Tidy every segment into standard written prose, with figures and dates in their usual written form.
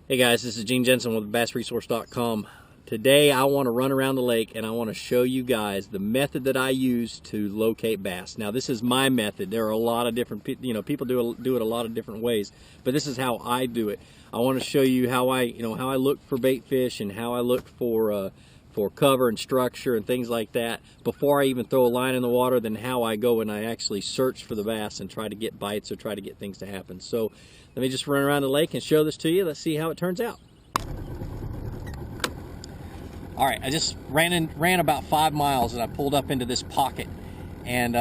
Hey guys, this is Gene Jensen with BassResource.com. Today I want to run around the lake and I want to show you guys the method that I use to locate bass. Now this is my method. There are a lot of different people do it a lot of different ways, but this is how I do it. I want to show you how I look for bait fish and how I look for cover and structure and things like that before I even throw a line in the water, then how I go and I actually search for the bass and try to get bites or try to get things to happen. So let me just run around the lake and show this to you. Let's see how it turns out. All right, I just ran about 5 miles and I pulled up into this pocket, and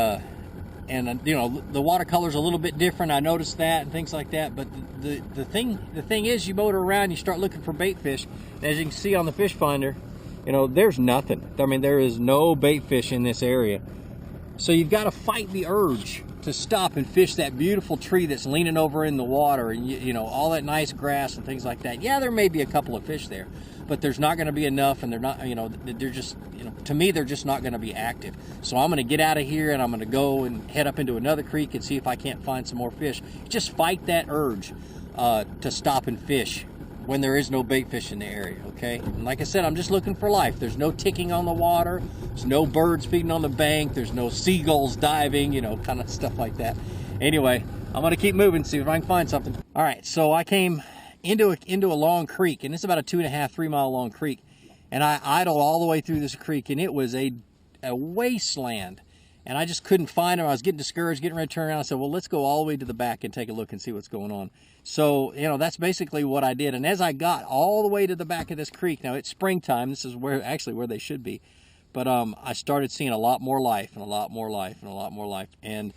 you know, the watercolor's a little bit different. I noticed that and things like that. But the thing is, you motor around, you start looking for bait fish. And as you can see on the fish finder, you know, there's nothing. I mean, there is no bait fish in this area. So you've got to fight the urge to stop and fish that beautiful tree that's leaning over in the water, and you know, all that nice grass and things like that. Yeah, there may be a couple of fish there, but there's not going to be enough, and they're not, you know, they're just, you know, to me, they're just not going to be active. So I'm going to get out of here and I'm going to go and head up into another creek and see if I can't find some more fish. Just fight that urge to stop and fish when there is no bait fish in the area, okay? And like I said, I'm just looking for life. There's no ticking on the water. There's no birds feeding on the bank. There's no seagulls diving, you know, kind of stuff like that. Anyway, I'm gonna keep moving, see if I can find something. All right, so I came into a long creek, and it's about a 2.5, 3 mile long creek. And I idled all the way through this creek, and it was a wasteland. And I just couldn't find them. I was getting discouraged, getting ready to turn around. I said, well, let's go all the way to the back and take a look and see what's going on. So, you know, that's basically what I did. And as I got all the way to the back of this creek, now it's springtime. This is where they should be. But I started seeing a lot more life and a lot more life and a lot more life. And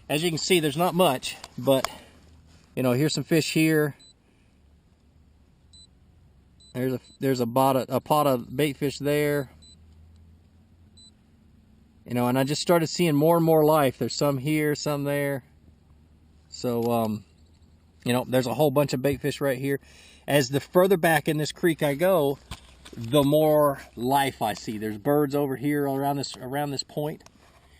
as you can see, there's not much, but, you know, here's some fish here. There's a pot of bait fish there. You know, and I just started seeing more and more life. There's some here, some there. So, you know, there's a whole bunch of bait fish right here. As the further back in this creek I go, the more life I see. There's birds over here around this point.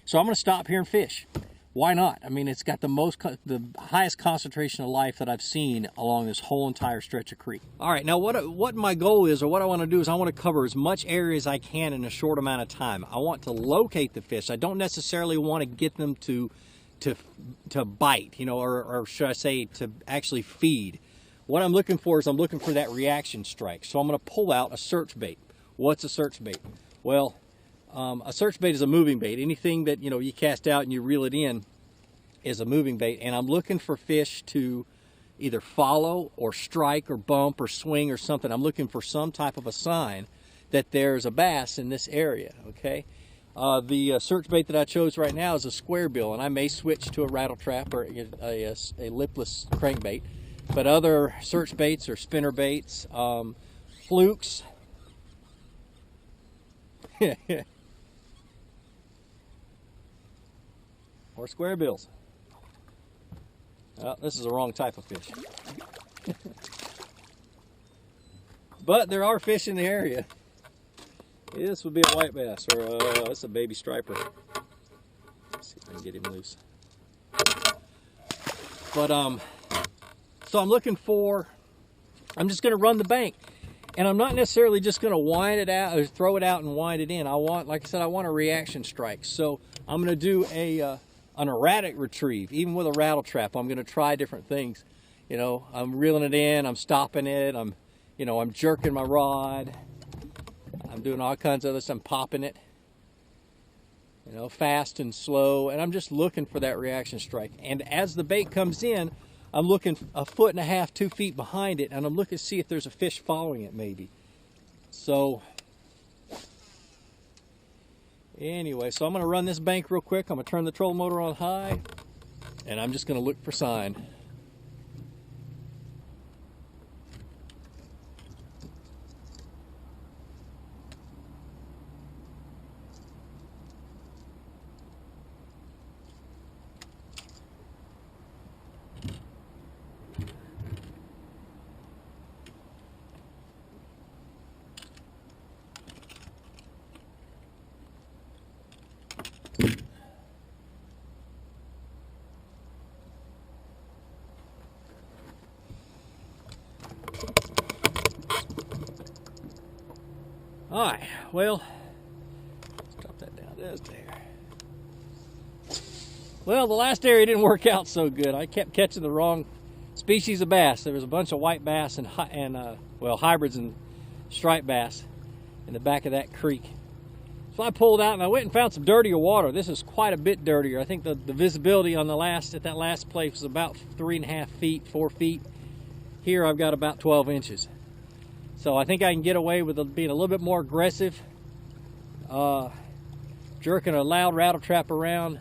So I'm going to stop here and fish. Why not? I mean, it's got the highest concentration of life that I've seen along this whole entire stretch of creek. All right, now what my goal is, or what I want to do, is I want to cover as much area as I can in a short amount of time. I want to locate the fish. I don't necessarily want to get them to bite, you know, or should I say to actually feed. What I'm looking for is I'm looking for that reaction strike. So I'm going to pull out a search bait. What's a search bait? Well, a search bait is a moving bait. Anything that, you know, you cast out and you reel it in is a moving bait. And I'm looking for fish to either follow or strike or bump or swing or something. I'm looking for some type of a sign that there's a bass in this area, okay? The search bait that I chose right now is a square bill, and I may switch to a rattle trap or a lipless crankbait. But other search baits are spinner baits, flukes. Or square bills. Well, this is the wrong type of fish. But there are fish in the area. This would be a white bass, or it's a baby striper. Let's see if I can get him loose. But so I'm looking for. I'm just going to run the bank, and I'm not necessarily just going to wind it out or throw it out and wind it in. I want, like I said, I want a reaction strike. So I'm going to do an erratic retrieve, even with a rattle trap. I'm going to try different things. You know, I'm reeling it in, I'm stopping it, I'm jerking my rod, I'm doing all kinds of other stuff, I'm popping it, you know, fast and slow, and I'm just looking for that reaction strike. And as the bait comes in, I'm looking 1.5 feet, 2 feet behind it, and I'm looking to see if there's a fish following it, maybe. So anyway, so I'm going to run this bank real quick. I'm going to turn the trolling motor on high, and I'm just going to look for sign. All right, well, let's drop that down. There's there. Well, the last area didn't work out so good. I kept catching the wrong species of bass. There was a bunch of white bass and well, hybrids and striped bass in the back of that creek. So I pulled out and I went and found some dirtier water. This is quite a bit dirtier. I think the visibility on at that last place was about 3.5 feet, 4 feet. Here I've got about 12 inches. So I think I can get away with being a little bit more aggressive, jerking a loud rattle trap around.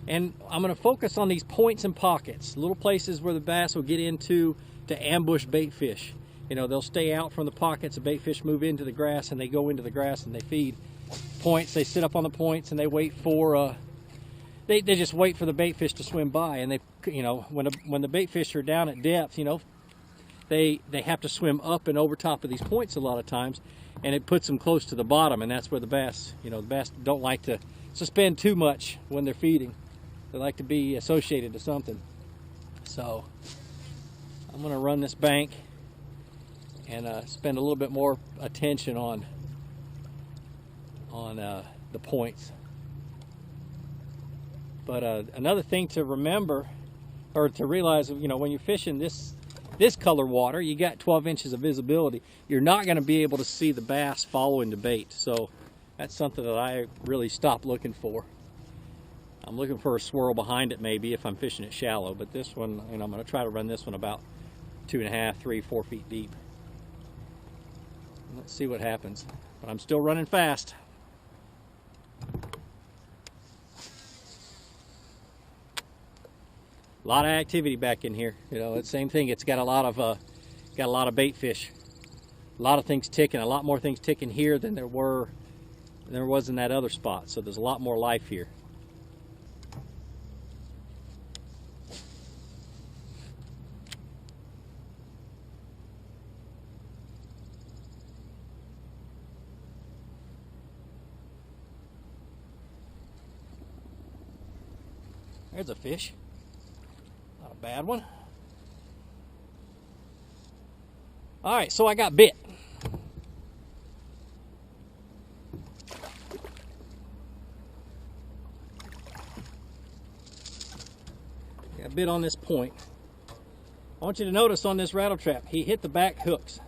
And I'm going to focus on these points and pockets, little places where the bass will get into to ambush bait fish. You know, they'll stay out from the pockets, the bait fish move into the grass, and they go into the grass and they feed. Points, they sit up on the points and they wait for, they just wait for the bait fish to swim by. And they, you know, when the bait fish are down at depth, you know, they have to swim up and over top of these points a lot of times, and it puts them close to the bottom, and that's where the bass, you know, the bass don't like to suspend too much when they're feeding. They like to be associated to something. So I'm going to run this bank and spend a little bit more attention on the points. But another thing to remember, or to realize, you know, when you're fishing this color water, you got 12 inches of visibility. You're not going to be able to see the bass following the bait. So that's something that I really stopped looking for. I'm looking for a swirl behind it maybe if I'm fishing it shallow, but this one, you know, I'm going to try to run this one about 2.5, 3, 4 feet deep. Let's see what happens. But I'm still running fast. A lot of activity back in here. You know, it's the same thing. It's got a lot of bait fish. A lot of things ticking. A lot more things ticking here than there was in that other spot. So there's a lot more life here. There's a fish. Not a bad one. All right, so I got bit. Got bit on this point. I want you to notice on this rattle trap, he hit the back hooks.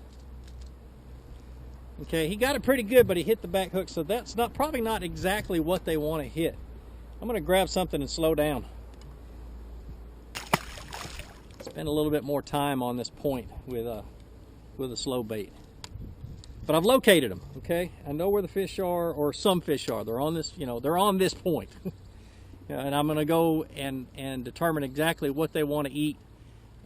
Okay, he got it pretty good, but he hit the back hook, so that's probably not exactly what they want to hit. I'm going to grab something and slow down. Spend a little bit more time on this point with a slow bait. But I've located them, okay? I know where the fish are, or some fish are. They're on this, you know, they're on this point. And I'm going to go and determine exactly what they want to eat.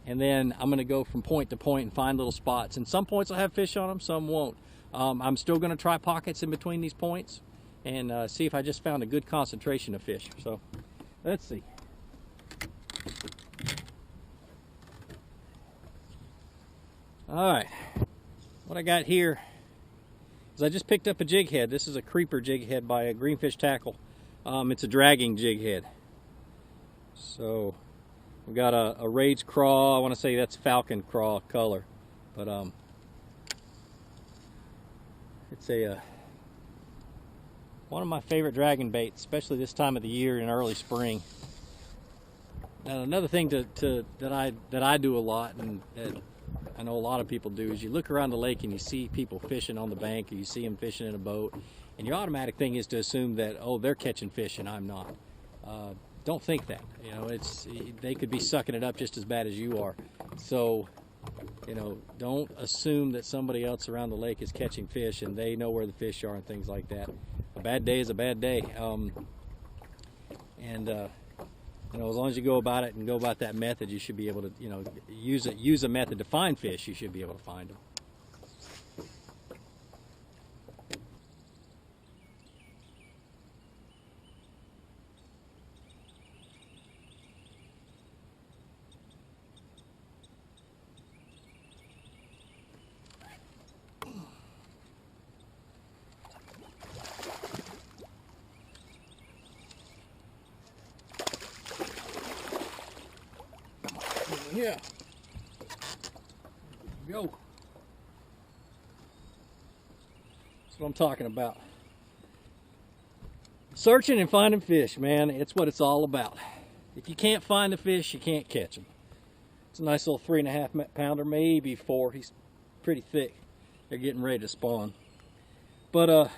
And then I'm going to go from point to point and find little spots. And some points will have fish on them, some won't. I'm still going to try pockets in between these points and see if I just found a good concentration of fish. So let's see. All right, what I got here is I just picked up a jig head. This is a creeper jig head by a Greenfish Tackle. It's a dragging jig head. So we've got a Rage Craw. I want to say that's Falcon Craw color, but it's one of my favorite dragging baits, especially this time of the year in early spring. Now, another thing that I do a lot, and I know a lot of people do, is you look around the lake and you see people fishing on the bank, or you see them fishing in a boat, and your automatic thing is to assume that, oh, they're catching fish and I'm not. Don't think that. You know, they could be sucking it up just as bad as you are. So, you know, don't assume that somebody else around the lake is catching fish and they know where the fish are and things like that. A bad day is a bad day. You know, as long as you go about it and go about that method, you should be able to, you know, use a method to find fish. You should be able to find them. Yeah. Go. That's what I'm talking about. Searching and finding fish, man, it's what it's all about. If you can't find the fish, you can't catch them. It's a nice little 3.5 pounder, maybe 4. He's pretty thick. They're getting ready to spawn. But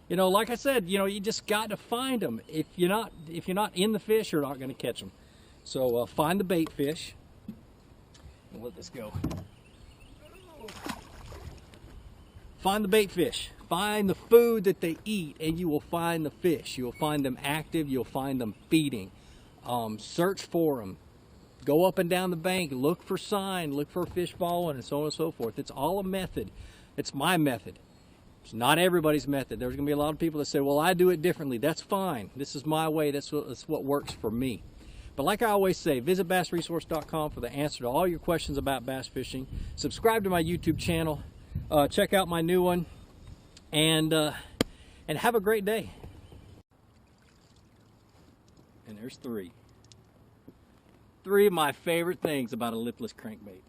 you know, like I said, you know, you just got to find them. If you're not in the fish, you're not going to catch them. So find the bait fish. And let this go. Find the bait fish. Find the food that they eat, and you will find the fish. You will find them active. You'll find them feeding. Search for them. Go up and down the bank. Look for sign. Look for a fish following, and so on and so forth. It's all a method. It's my method. It's not everybody's method. There's going to be a lot of people that say, well, I do it differently. That's fine. This is my way. That's what works for me. But like I always say, visit bassresource.com for the answer to all your questions about bass fishing. Subscribe to my YouTube channel. Check out my new one. And have a great day. And there's 3. 3 of my favorite things about a lipless crankbait.